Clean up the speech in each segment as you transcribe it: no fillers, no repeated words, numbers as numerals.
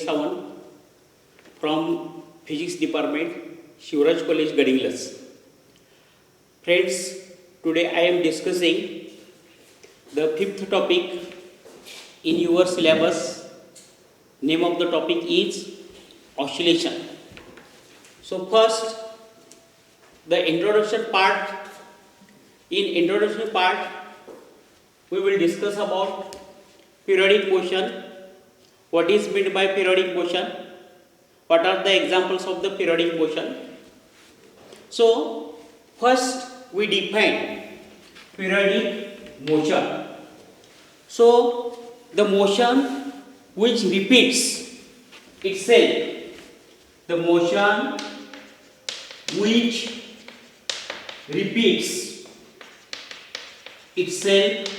Sawant from Physics Department, Shivraj College, Gadhinglaj. Friends, today I am discussing the fifth topic in your syllabus. Name of the topic is oscillation. So first, the introduction part. In introduction part, we will discuss about periodic motion. What is meant by periodic motion? What are the examples of the periodic motion? So first we define periodic motion. So the motion which repeats itself, the motion which repeats itself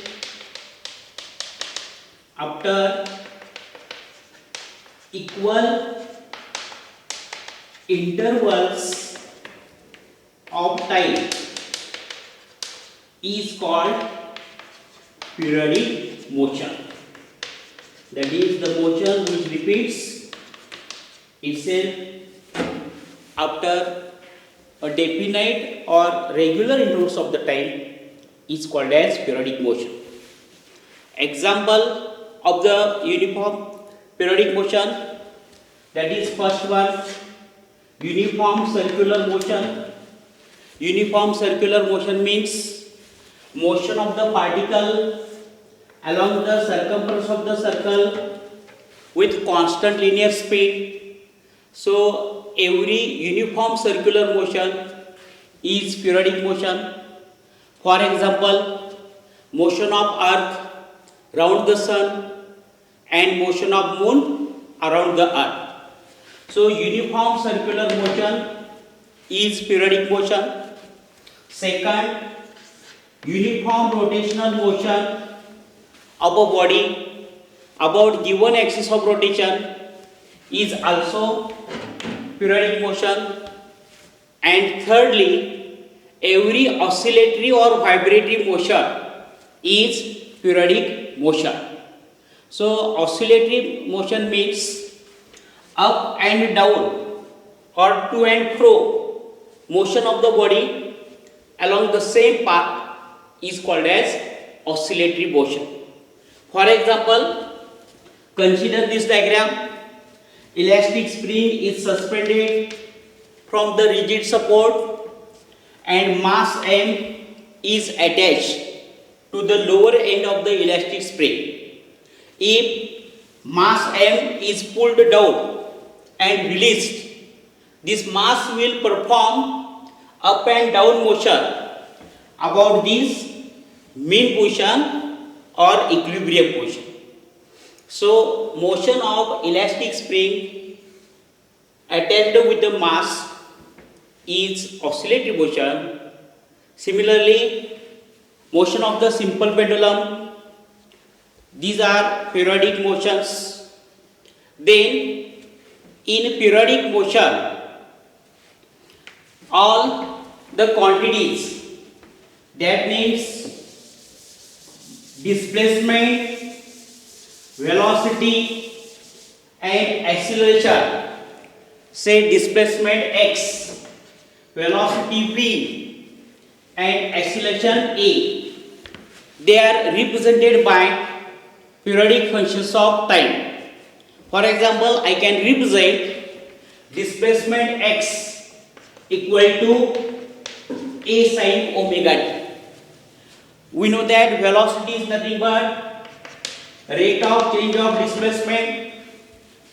after equal intervals of time is called periodic motion. That is the motion which repeats itself after a definite or regular intervals of the time is called as periodic motion. Example of the uniform periodic motion, that is first one, uniform circular motion. Uniform circular motion means motion of the particle along the circumference of the circle with constant linear speed. So every uniform circular motion is periodic motion. For example, motion of earth round the sun and motion of moon around the earth. So uniform circular motion is periodic motion. Second, uniform rotational motion of a body about given axis of rotation is also periodic motion. And thirdly, every oscillatory or vibratory motion is periodic motion. So oscillatory motion means up and down or to and fro motion of the body along the same path is called as oscillatory motion. For example, consider this diagram. Elastic spring is suspended from the rigid support and mass M is attached to the lower end of the elastic spring. If mass M is pulled down and released, this mass will perform up and down motion about this mean position or equilibrium position. So motion of elastic spring attached with the mass is oscillatory motion. Similarly, motion of the simple pendulum, these are periodic motions. Then in periodic motion, all the quantities, that means displacement, velocity and acceleration, say displacement x, velocity v and acceleration a, they are represented by periodic functions of time. For example, I can represent displacement x equal to a sin omega t. We know that velocity is nothing but rate of change of displacement.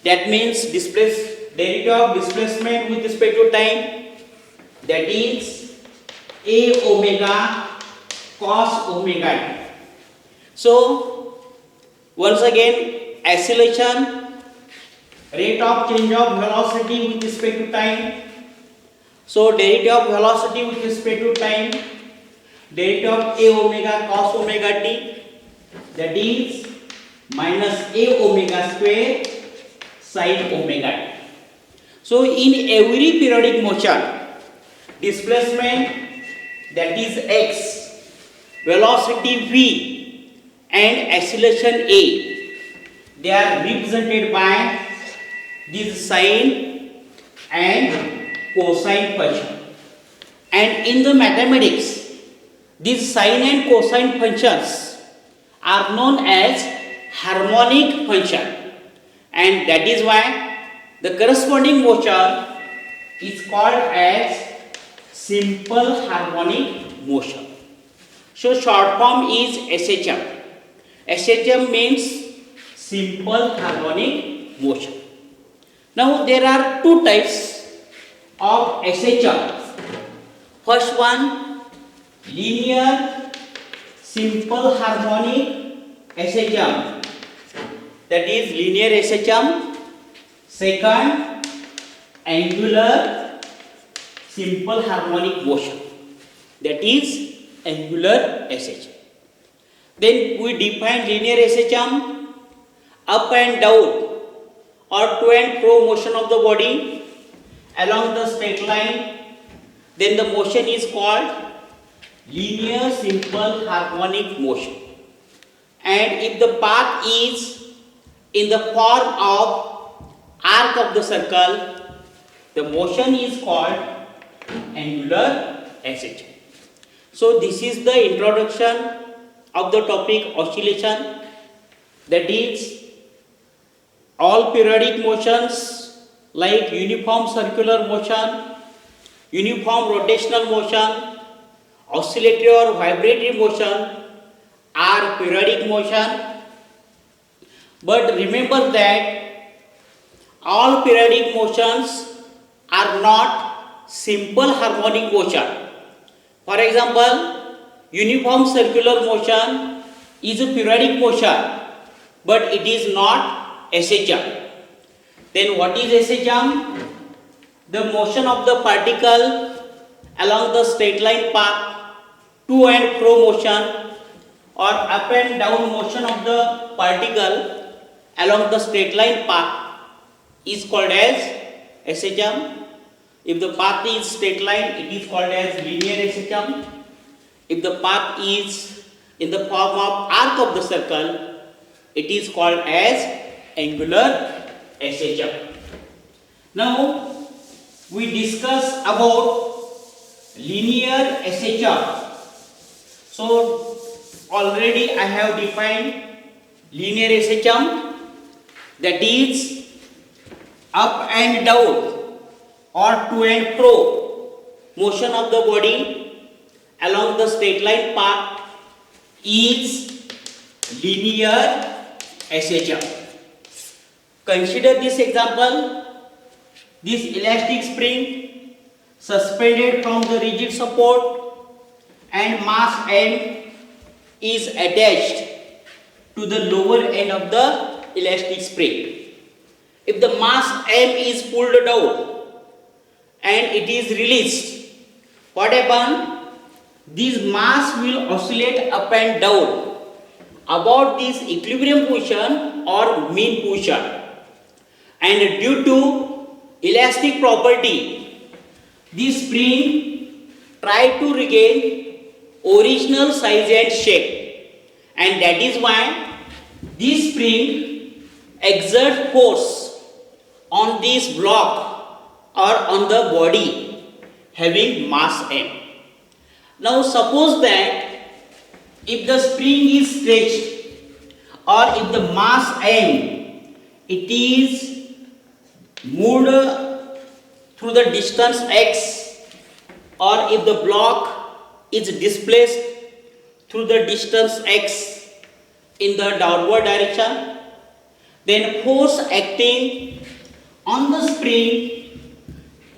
That means derivative of displacement with respect to time, that is a omega cos omega t. So once again, acceleration, rate of change of velocity with respect to time. So derivative of velocity with respect to time, derivative of a omega cos omega t, that is minus a omega square sin omega t. So in every periodic motion, displacement, that is x, velocity v and acceleration a, they are represented by this sine and cosine function. And in the mathematics, these sine and cosine functions are known as harmonic function, and that is why the corresponding motion is called as simple harmonic motion. So short form is SHM. SHM means simple harmonic motion. Now there are two types of SHM. First one, linear simple harmonic SHM, that is linear SHM. Second, angular simple harmonic motion, that is angular SHM. Then we define linear SHM: up and down or to and fro motion of the body along the straight line. Then the motion is called linear simple harmonic motion. And if the path is in the form of arc of the circle, the motion is called angular SHM. So this is the introduction of the topic oscillation, that is all periodic motions like uniform circular motion, uniform rotational motion, oscillatory or vibratory motion are periodic motion. But remember that all periodic motions are not simple harmonic motion. For example, uniform circular motion is a periodic motion, but it is not SHM. Then what is SHM? The motion of the particle along the straight line path, to and fro motion or up and down motion of the particle along the straight line path is called as SHM. If the path is straight line, it is called as linear SHM. If the path is in the form of arc of the circle, it is called as angular SHM. Now we discuss about linear SHM. So already I have defined linear SHM, that is up and down or to and fro motion of the body along the straight line path is linear SHM. Consider this example. This elastic spring suspended from the rigid support and mass M is attached to the lower end of the elastic spring. If the mass M is pulled down and it is released, what happens? This mass will oscillate up and down about this equilibrium position or mean position, and due to elastic property, this spring try to regain original size and shape, and that is why this spring exerts force on this block or on the body having mass M. Now suppose that if the spring is stretched or if the mass M it is moved through the distance x, or if the block is displaced through the distance x in the downward direction, then force acting on the spring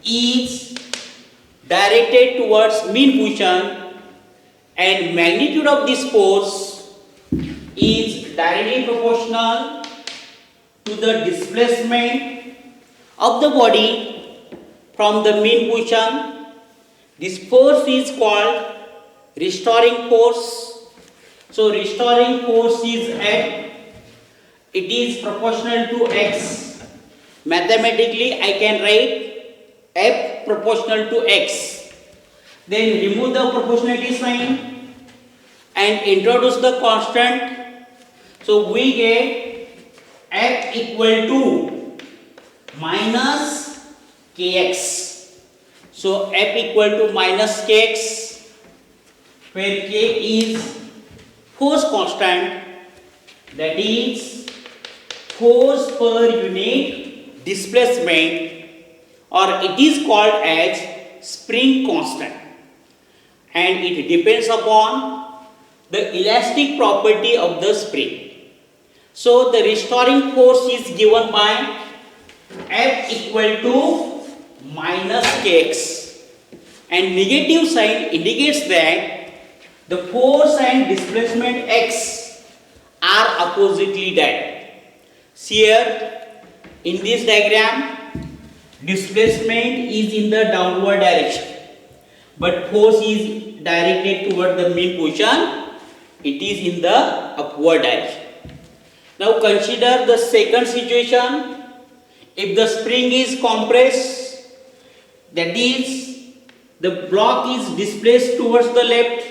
is directed towards mean position, and magnitude of this force is directly proportional to the displacement of the body from the mean position. This force is called restoring force. So restoring force is F. It is proportional to x. Mathematically I can write F proportional to x. Then remove the proportionality sign and introduce the constant. So we get F equal to minus kx. So F equal to minus kx, where k is force constant, that is force per unit displacement, or it is called as spring constant, and it depends upon the elastic property of the spring. So the restoring force is given by F equal to minus kx, and negative sign indicates that the force and displacement x are oppositely directed. See here in this diagram, displacement is in the downward direction, but force is directed toward the mean position, it is in the upward direction. Now consider the second situation. If the spring is compressed, that is the block is displaced towards the left,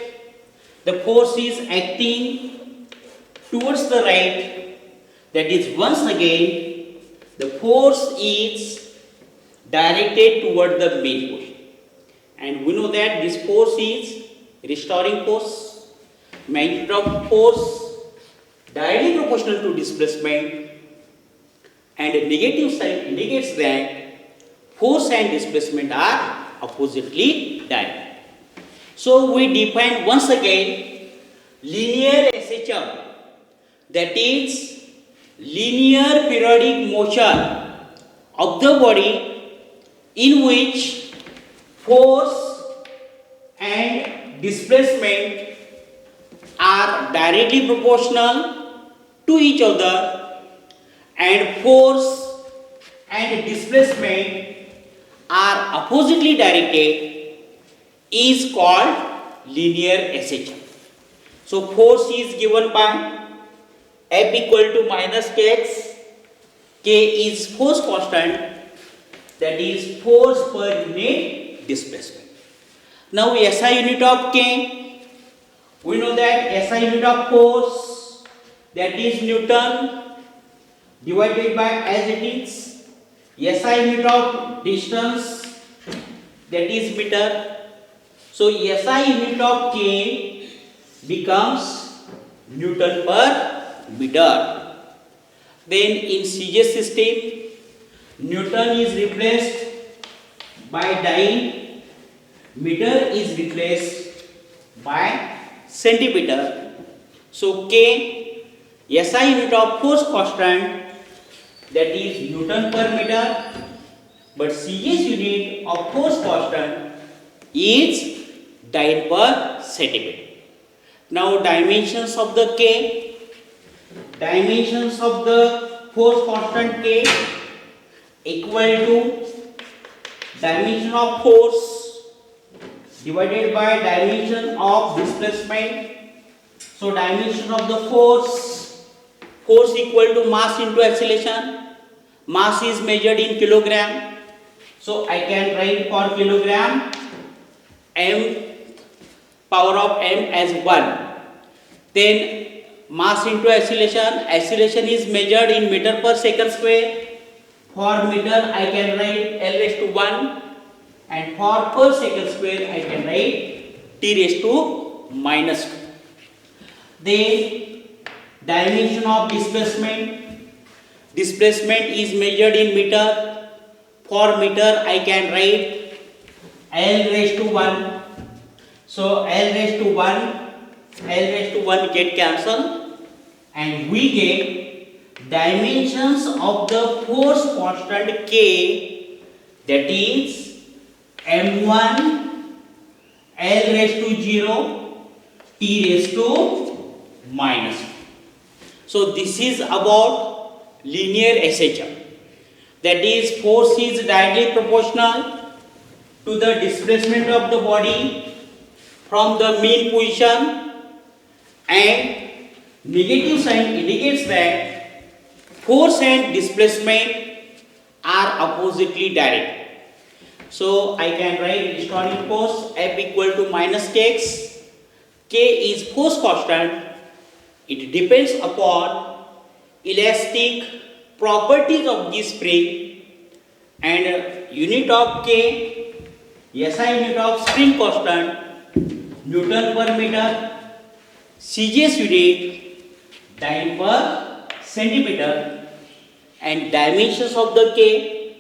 the force is acting towards the right, that is once again the force is directed toward the main position, and we know that this force is restoring force, magnitude of force directly proportional to displacement, and a negative sign indicates that force and displacement are oppositely directed. So we define once again linear SHM, that is linear periodic motion of the body in which force and displacement are directly proportional to each other, and force and displacement are oppositely directed, is called linear SHM. So force is given by F equal to minus kx, k is force constant, that is force per unit displacement. Now SI unit of k, we know that SI unit of force, that is Newton divided by as it is SI unit of distance, that is meter. So SI unit of k becomes Newton per meter. Then in CJ system, Newton is replaced by dyne, meter is replaced by centimeter. So k, SI unit of force constant, that is Newton per meter, but CS unit of force constant is dyne per centimeter. Now dimensions of the k, dimensions of the force constant k equal to dimension of force divided by dimension of displacement. So dimension of the force equal to mass into acceleration. Mass is measured in kilogram, so I can write for kilogram m power of m as 1. Then mass into acceleration, acceleration is measured in meter per second square. For meter I can write L raised to 1, and for per second square I can write T raised to minus 2. Then dimension of displacement, displacement is measured in meter. For meter I can write L raised to 1. So L raised to 1 get cancelled, and we get dimensions of the force constant k, that is m1 L raised to 0 T raised to minus 1. So this is about linear SHM, that is force is directly proportional to the displacement of the body from the mean position, and negative sign indicates that force and displacement are oppositely directed. So I can write restoring force F equal to minus kx, k is force constant, it depends upon elastic properties of the spring, and unit of K, SI unit of spring constant, Newton per meter, CGS unit, time per centimeter, and dimensions of the K,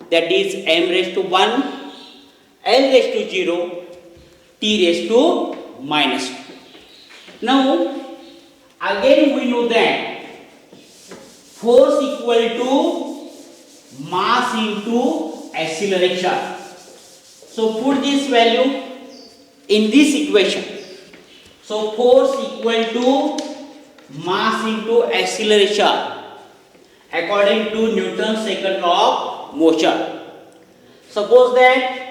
that is m raised to 1, L raised to 0, T raised to minus 2. Now, again we know that force equal to mass into acceleration. So put this value in this equation. So force equal to mass into acceleration according to Newton's second law of motion. Suppose that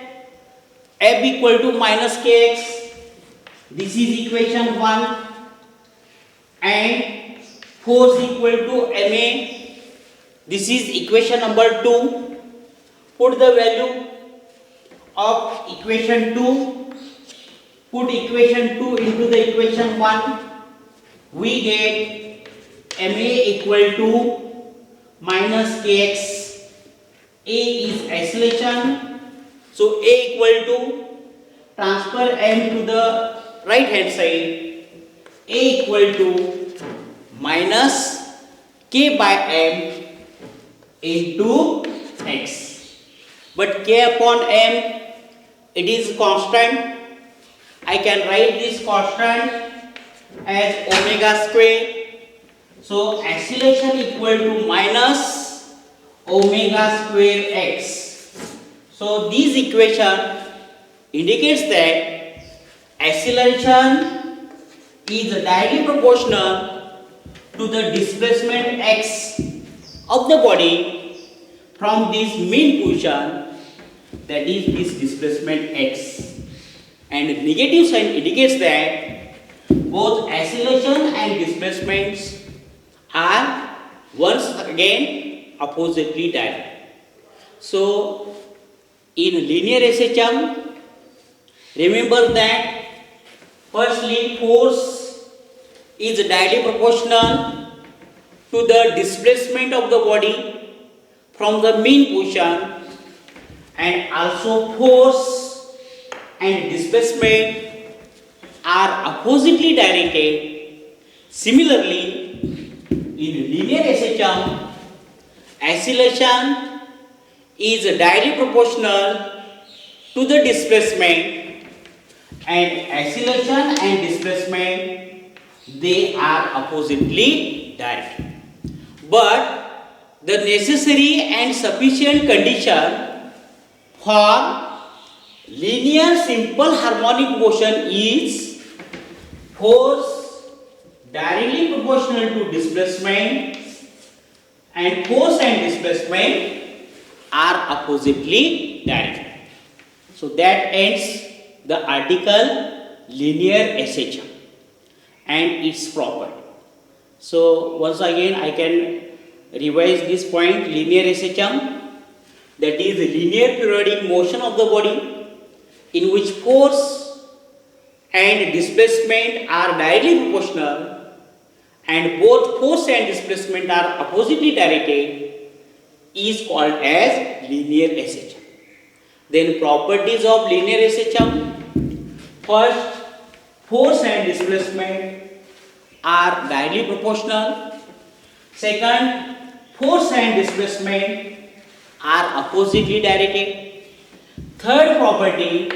F equal to minus kx, this is equation 1, and force equal to ma, this is equation number 2. Put the value of equation 2, put equation 2 into the equation 1, we get ma equal to minus kx, a is acceleration, so a equal to, transfer m to the right hand side, a equal to minus k by m into x. But k upon m, it is constant. I can write this constant as omega square. So acceleration equal to minus omega square x. So this equation indicates that acceleration is directly proportional to the displacement x of the body from this mean position, that is this displacement x, and negative sign indicates that both acceleration and displacements are once again oppositely directed. So in linearization, remember that firstly force is directly proportional to the displacement of the body from the mean position, and also force and displacement are oppositely directed. Similarly, in linearization, acceleration is directly proportional to the displacement, and acceleration and displacement, they are oppositely directed. But the necessary and sufficient condition for linear simple harmonic motion is force directly proportional to displacement, and force and displacement are oppositely directed. So that ends the article linearization and its property. So once again I can revise this point. Linearization, that is linear periodic motion of the body in which force and displacement are directly proportional and both force and displacement are oppositely directed, is called as linearization. Then properties of linearization: first, force and displacement are directly proportional. Second, force and displacement are oppositely directed. Third property,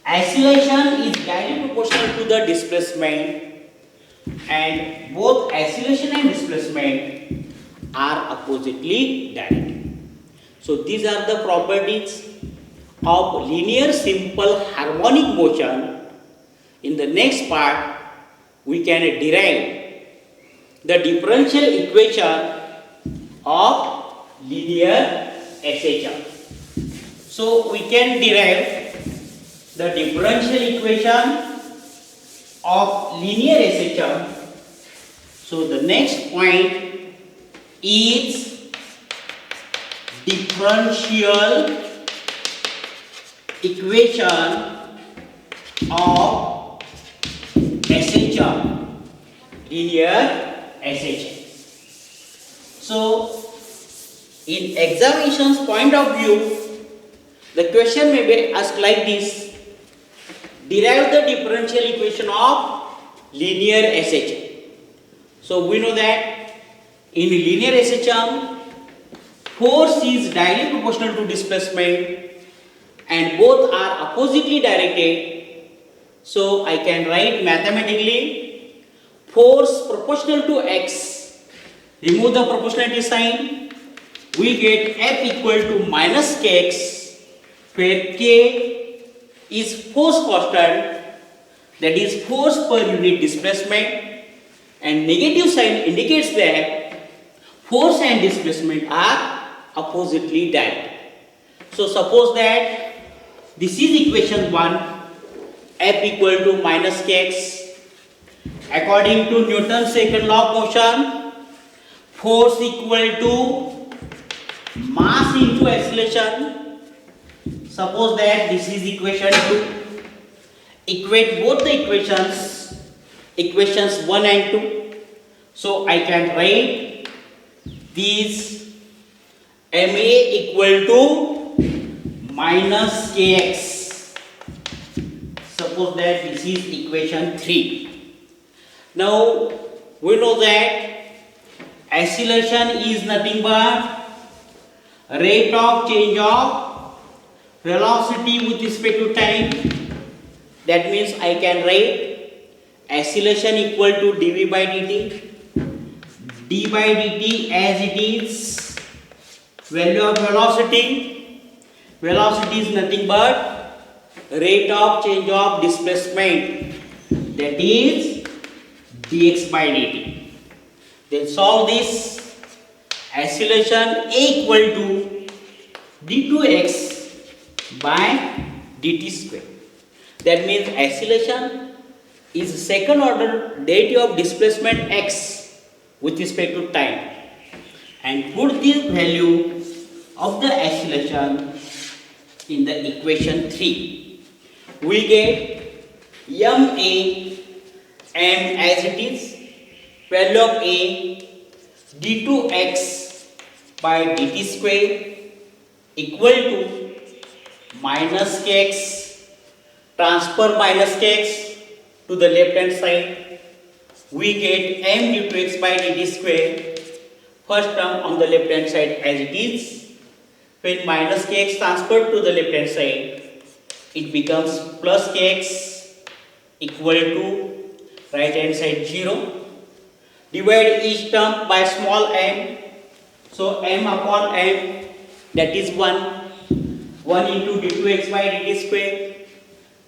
acceleration is directly proportional to the displacement, and both acceleration and displacement are oppositely directed. So these are the properties of linear simple harmonic motion. In the next part, we can derive the differential equation of linearization. So we can derive the differential equation of linearization. So the next point is differential equation of SHM, linearization. So In examination's point of view, the question may be asked like this: derive the differential equation of linear SHM. So we know that in linear SHM, force is directly proportional to displacement and both are oppositely directed. So I can write mathematically force proportional to x, remove the proportionality sign, we get F equal to minus kx, where k is force constant, that is force per unit displacement, and negative sign indicates that force and displacement are oppositely directed. So suppose that this is equation 1, F equal to minus kx. According to Newton's second law of motion, force equal to mass into acceleration. Suppose that this is equation 2. Equate both the equations 1 and 2. So I can write these MA equal to minus kx. Suppose that this is equation 3. Now we know that acceleration is nothing but rate of change of velocity with respect to time. That means I can write acceleration equal to dv by dt. d by dt as it is value of velocity. Velocity is nothing but rate of change of displacement, that is dx by dt. Then solve this. Acceleration A equal to d2x by dt square. That means acceleration is second order derivative of displacement x with respect to time, and put the value of the acceleration in the equation 3. We get m as it is, value of A d2x by dt square equal to minus kx, transfer minus kx to the left hand side, we get m due to x by dt square, first term on the left hand side as it is. When minus kx transferred to the left hand side, it becomes plus kx equal to right hand side 0. Divide each term by small m. So m upon m, that is 1. 1 into d2x by dt square,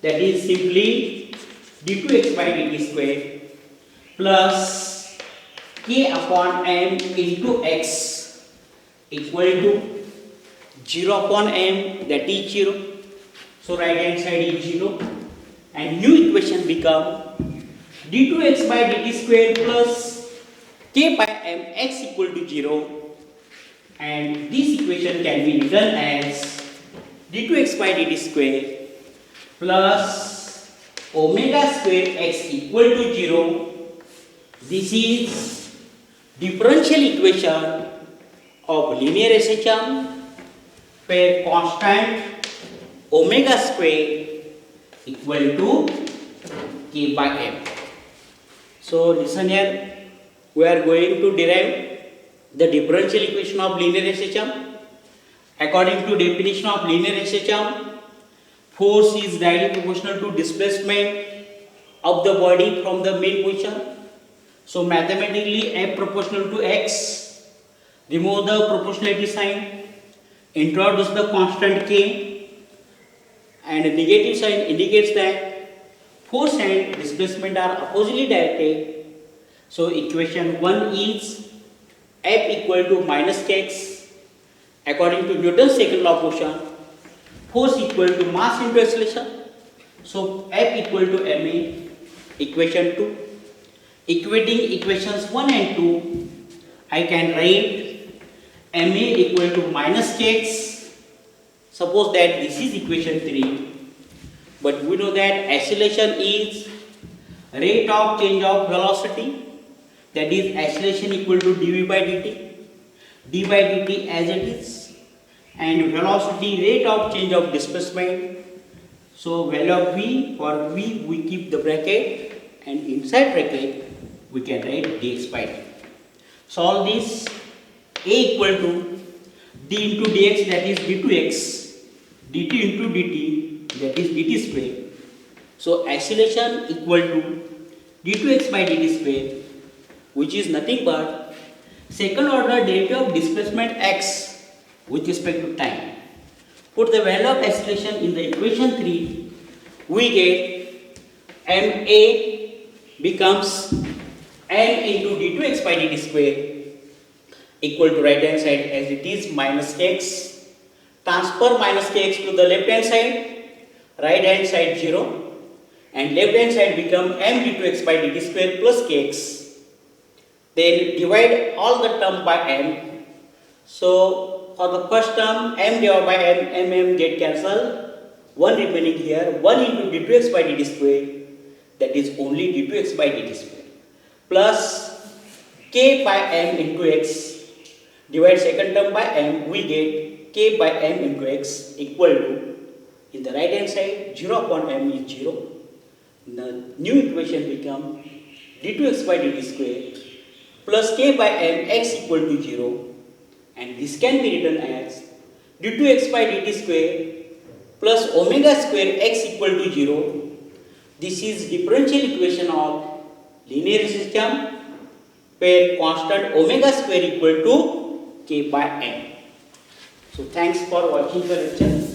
that is simply d2x by dt square, plus k upon m into x equal to 0 upon m, that is 0. So right hand side is 0, and new equation become d2x by dt square plus k by mx equal to 0, and this equation can be written as d2x by dt square plus omega square x equal to 0. This is differential equation of linear SHM, where constant omega square equal to k by m. So listen here, we are going to derive the differential equation of linear SHM. According to definition of linear SHM, force is directly proportional to displacement of the body from the main position. So mathematically F proportional to x, remove the proportionality sign, introduce the constant k, and a negative sign indicates that force and displacement are oppositely directed. So equation 1 is F equal to minus kx. According to Newton's second law of motion, force equal to mass into acceleration. So F equal to ma. Equation 2. Equating equations 1 and 2, I can write ma equal to minus kx. Suppose that this is equation 3. But we know that acceleration is rate of change of velocity, that is acceleration equal to dv by dt. d by dt as it is, and velocity rate of change of displacement. So value of v, for v we keep the bracket, and inside bracket we can write dx by dt. Solve this. A equal to d into dx, that is d2x, dt into dt, that is dt square. So acceleration equal to d2x by dt square, which is nothing but second order derivative of displacement x with respect to time. Put the value of acceleration in the equation 3, we get ma becomes m into d2x by dt square equal to right hand side as it is minus x, transfer minus kx to the left hand side, right hand side 0, and left hand side become m d2x by dt square plus kx. Then divide all the term by m. So for the first term, m divided by m get cancelled, 1 remaining here, 1 into d2x by dt square, that is only d2x by dt square, plus k by m into x. Divide second term by m, we get k by m into x equal to, in the right hand side 0 upon m is 0. The new equation become d2x by dt square plus k by m x equal to 0, and this can be written as d2x by dt square plus omega square x equal to 0. This is differential equation of linear system where constant omega square equal to k by m. So thanks for watching the lecture.